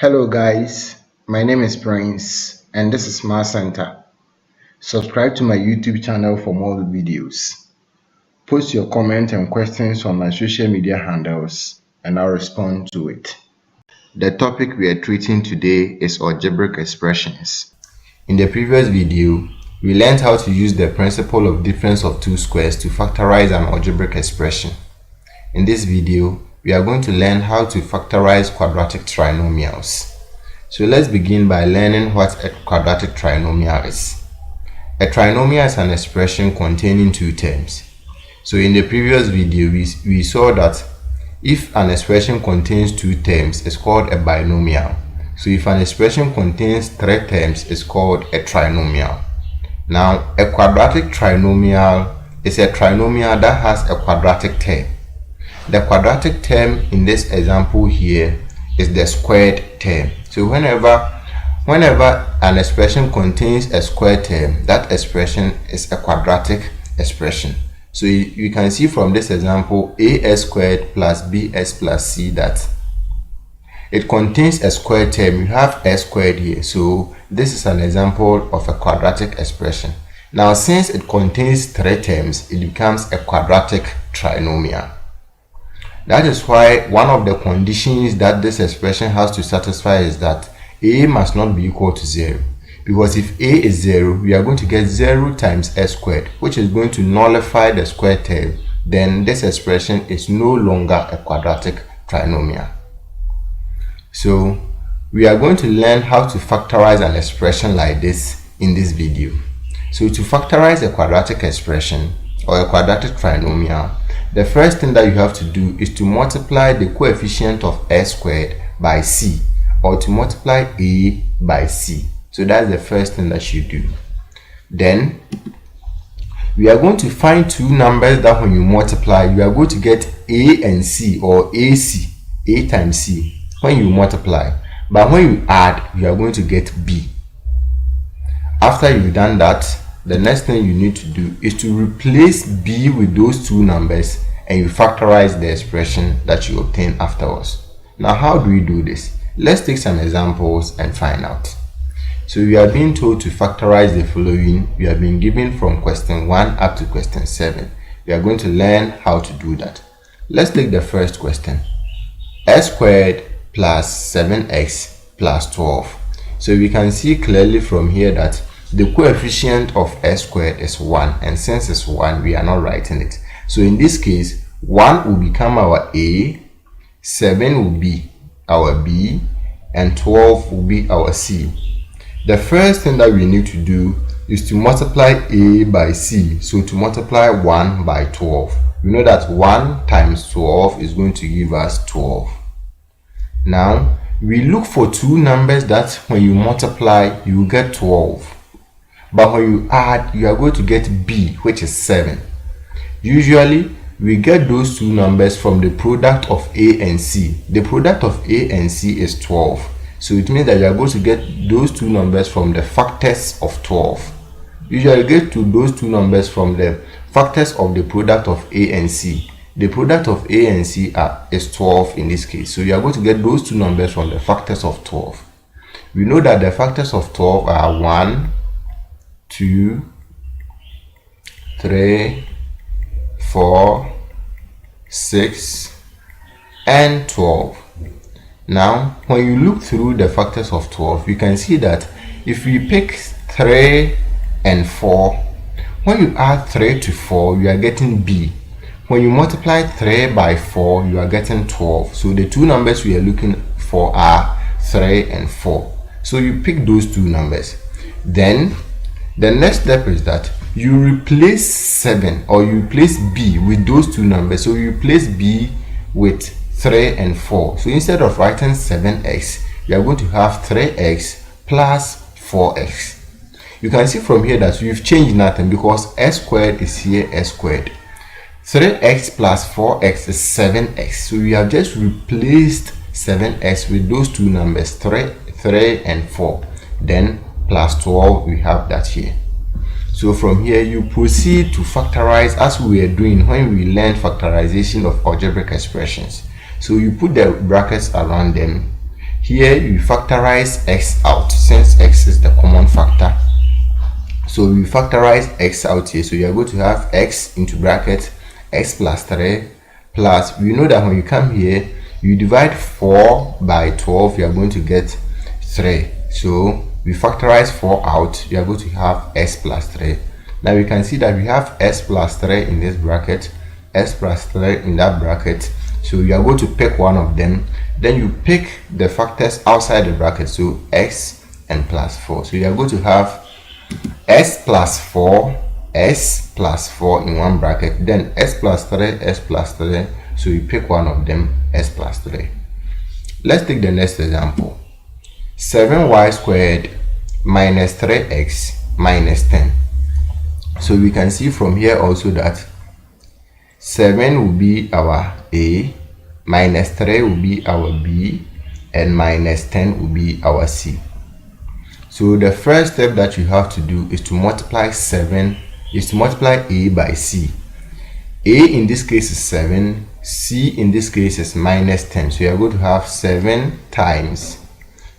Hello guys, my name is Prince and this is Math Center. Subscribe to my YouTube channel for more videos. Post your comments and questions on my social media handles and I'll respond to it. The topic we are treating today is algebraic expressions. In the previous video, we learned how to use the principle of difference of two squares to factorize an algebraic expression. In this video, we are going to learn how to factorize quadratic trinomials. So let's begin by learning what a quadratic trinomial is. A trinomial is an expression containing two terms. So in the previous video, we saw that if an expression contains two terms, it's called a binomial. So if an expression contains three terms, it's called a trinomial. Now, a quadratic trinomial is a trinomial that has a quadratic term. The quadratic term in this example here is the squared term. So whenever an expression contains a squared term, that expression is a quadratic expression. So you can see from this example as squared plus bs plus c that it contains a squared term. You have s squared here. So this is an example of a quadratic expression. Now since it contains three terms, it becomes a quadratic trinomial. That is why one of the conditions that this expression has to satisfy is that a must not be equal to 0. Because if a is 0, we are going to get 0 times s squared, which is going to nullify the square term. Then this expression is no longer a quadratic trinomial. So we are going to learn how to factorize an expression like this in this video. So to factorize a quadratic expression or a quadratic trinomial, the first thing that you have to do is to multiply the coefficient of s squared by c, or to multiply a by c. So that's the first thing that you do. Then we are going to find two numbers that when you multiply, you are going to get a and c, or ac, a times c, when you multiply. But when you add, you are going to get b. After you've done that, the next thing you need to do is to replace b with those two numbers and you factorize the expression that you obtain afterwards. Now, how do we do this? Let's take some examples and find out. So we are being told to factorize the following. We have been given from question 1 up to question 7. We are going to learn how to do that. Let's take the first question. S squared plus 7x plus 12. So we can see clearly from here that the coefficient of s squared is 1, and since it's 1, we are not writing it. So in this case, 1 will become our a, 7 will be our b, and 12 will be our c. The first thing that we need to do is to multiply a by c. So to multiply 1 by 12, we know that 1 times 12 is going to give us 12. Now, we look for two numbers that when you multiply, you get 12. But when you add, you are going to get b, which is 7. Usually, we get those two numbers from the product of a and c. The product of a and c is 12. So it means that you are going to get those two numbers from the factors of 12. Usually, get to those two numbers from the factors of the product of a and c. The product of a and c is 12 in this case. So you are going to get those two numbers from the factors of 12. We know that the factors of 12 are 1, 2, 3, 4, 6, and 12. Now, when you look through the factors of 12, you can see that if we pick 3 and 4, when you add 3 to 4, you are getting b. When you multiply 3 by 4, you are getting 12. So the two numbers we are looking for are 3 and 4. So you pick those two numbers. Then the next step is that you replace 7, or you replace b with those two numbers. So you replace b with 3 and 4. So instead of writing 7x, you are going to have 3x plus 4x. You can see from here that we've changed nothing because s squared is here, s squared. 3x plus 4x is 7x. So we have just replaced 7x with those two numbers, 3 and 4. Then plus 12, we have that here. So from here, you proceed to factorize as we were doing when we learned factorization of algebraic expressions. So you put the brackets around them. here you factorize x out since x is the common factor. So we factorize x out here. So you are going to have x into bracket x plus 3 plus, we know that when you come here, you divide 4 by 12, you are going to get 3. So we factorize 4 out, you are going to have s plus 3. Now we can see that we have s plus 3 in this bracket, s plus 3 in that bracket. So you are going to pick one of them. Then you pick the factors outside the bracket, so x and plus 4. So you are going to have s plus 4 in one bracket, then s plus 3. So you pick one of them, s plus 3. Let's take the next example. 7y squared minus 3x minus 10. So we can see from here also that 7 will be our a, minus 3 will be our b, and minus 10 will be our c. So the first step that you have to do is to multiply a by c. A in this case is 7, c in this case is minus 10. So you are going to have 7 times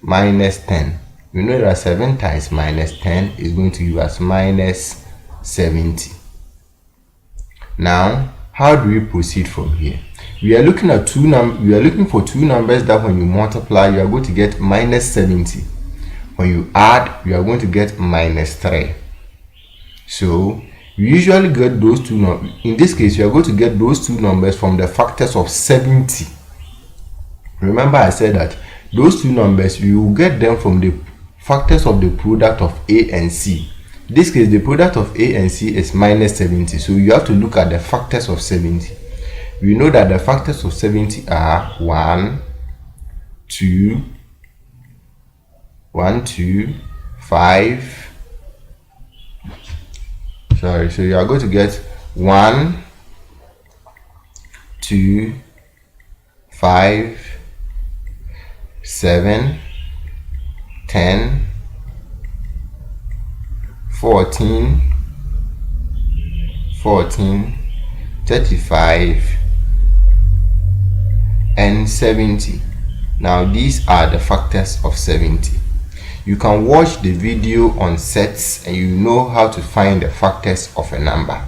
minus 10. We know that 7 times minus 10 is going to give us minus 70. Now, how do we proceed from here? We are looking at for two numbers that when you multiply, you are going to get minus 70. When you add, you are going to get minus 3. So you usually get those two numbers. In this case, you are going to get those two numbers from the factors of 70. Remember I said that those two numbers, you will get them from the factors of the product of a and c. In this case, the product of a and c is minus 70. So you have to look at the factors of 70. We know that the factors of 70 are 1, 2, 5. Sorry, so you are going to get 1, 2, 5, 7, 10, 14, 35, and 70. Now these are the factors of 70. You can watch the video on sets and you know how to find the factors of a number.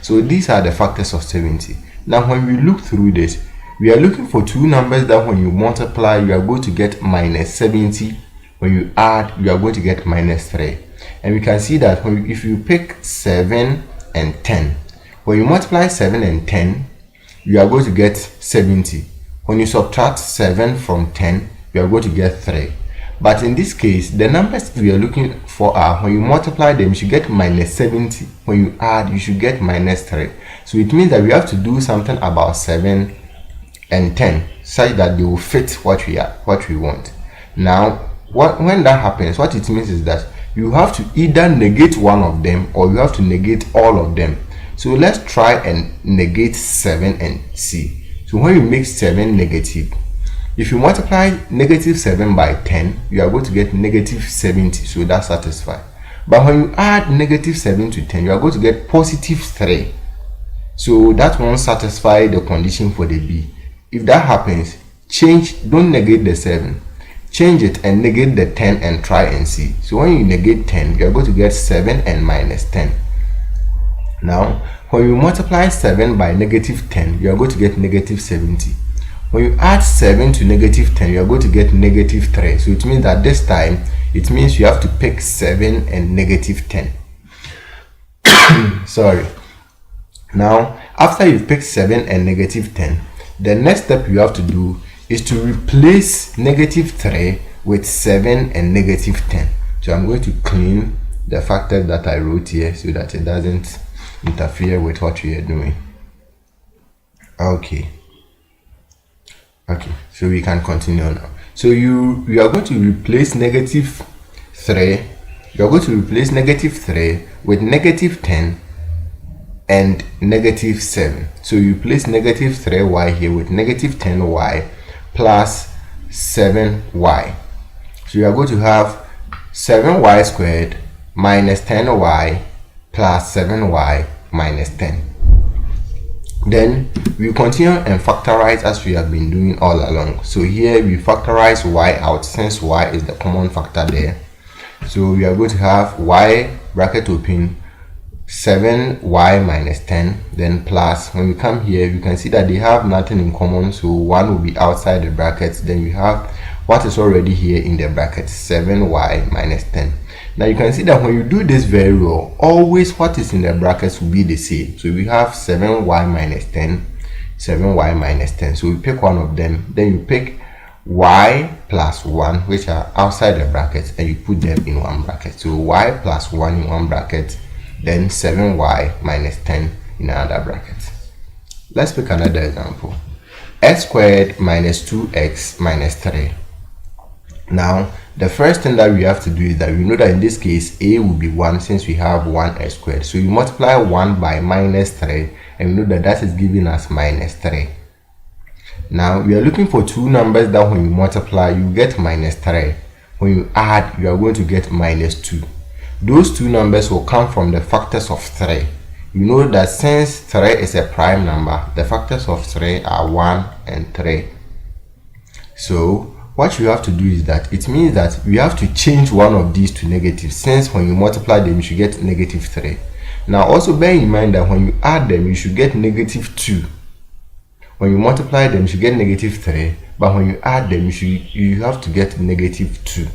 So these are the factors of 70. Now when we look through this, we are looking for two numbers that when you multiply, you are going to get minus 70. When you add, you are going to get minus 3. And we can see that if you pick 7 and 10, when you multiply 7 and 10, you are going to get 70. When you subtract 7 from 10, you are going to get 3. But in this case, the numbers we are looking for are when you multiply them, you should get minus 70. When you add, you should get minus 3. So it means that we have to do something about 7 and 10 such that they will fit what we want. Now, when that happens, what it means is that you have to either negate one of them or you have to negate all of them. So let's try and negate 7 and c. So when you make 7 negative, if you multiply negative 7 by 10, you are going to get negative 70. So that's satisfied. But when you add negative 7 to 10, you are going to get positive 3. So that won't satisfy the condition for the b. If that happens, don't negate the 7. Change it and negate the 10 and try and see. So when you negate 10, you are going to get 7 and minus 10. Now, when you multiply 7 by negative 10, you are going to get negative 70. When you add 7 to negative 10, you are going to get negative 3. So it means that this time, it means you have to pick 7 and negative 10. Sorry. Now, after you've picked 7 and negative 10, the next step you have to do is to replace negative 3 with 7 and negative 10. So I'm going to clean the factors that I wrote here so that it doesn't interfere with what we are doing. Okay, so we can continue now. So you are going to replace negative 3. You are going to replace negative 3 with negative 10 and negative 7. So you place negative 3y here with negative 10y plus 7y. So you are going to have 7y squared minus 10y plus 7y minus 10. Then we continue and factorize as we have been doing all along. So here we factorize y out since y is the common factor there. So we are going to have y bracket open 7y minus 10, then plus, when we come here you can see that they have nothing in common, so 1 will be outside the brackets. Then we have what is already here in the bracket, 7y minus 10. Now you can see that when you do this very well, always what is in the brackets will be the same. So we have 7y minus 10, 7y minus 10. So we pick one of them, then you pick y plus 1, which are outside the brackets, and you put them in one bracket. So y plus 1 in one bracket, then 7y minus 10 in another bracket. Let's pick another example. X squared minus 2x minus 3. Now the first thing that we have to do is that we know that in this case a will be 1 since we have 1x squared. So you multiply 1 by minus 3, and we know that that is giving us minus 3. Now we are looking for two numbers that when you multiply you get minus 3. When you add, you are going to get minus 2. Those two numbers will come from the factors of 3. You know that since 3 is a prime number, the factors of 3 are 1 and 3. So what you have to do is that it means that we have to change one of these to negative, since when you multiply them you should get negative 3. Now also bear in mind that when you add them you should get negative 2. When you multiply them you should get negative 3, but when you add them you have to get negative 2.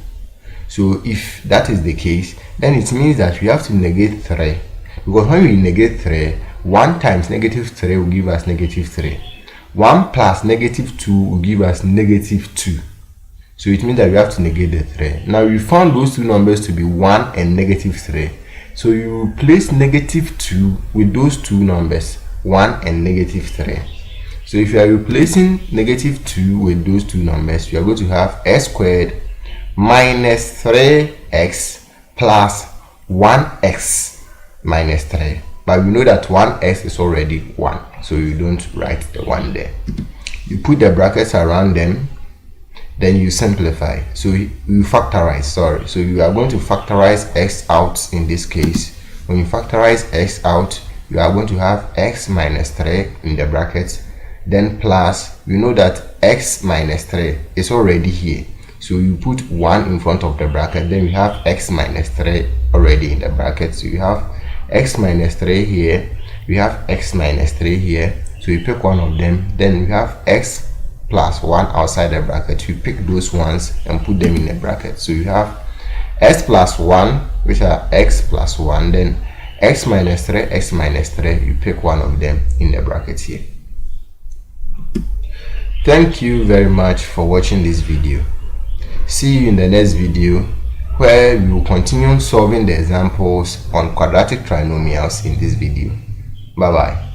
So if that is the case, then it means that we have to negate 3, because when we negate 3, 1 times negative 3 will give us negative 3. 1 plus negative 2 will give us negative 2. So it means that we have to negate the 3. Now we found those two numbers to be 1 and negative 3. So you replace negative 2 with those two numbers, 1 and negative 3. So if you are replacing negative 2 with those two numbers, you are going to have x squared minus 3x plus 1x minus 3. But we know that 1x is already 1, so you don't write the 1 there. You put the brackets around them, then you simplify. So you factorize, so you are going to factorize x out in this case. When you factorize x out, you are going to have x minus 3 in the brackets, then plus, we know that x minus 3 is already here, so you put 1 in front of the bracket, then we have x minus 3 already in the bracket. So you have x minus 3 here, we have x minus 3 here, so you pick one of them, then we have x plus 1 outside the bracket. You pick those ones and put them in the bracket. So you have x plus 1, which are x plus 1, then x minus 3, x minus 3, you pick one of them in the bracket here. Thank you very much for watching this video. See you in the next video, where we will continue solving the examples on quadratic trinomials in this video. Bye bye.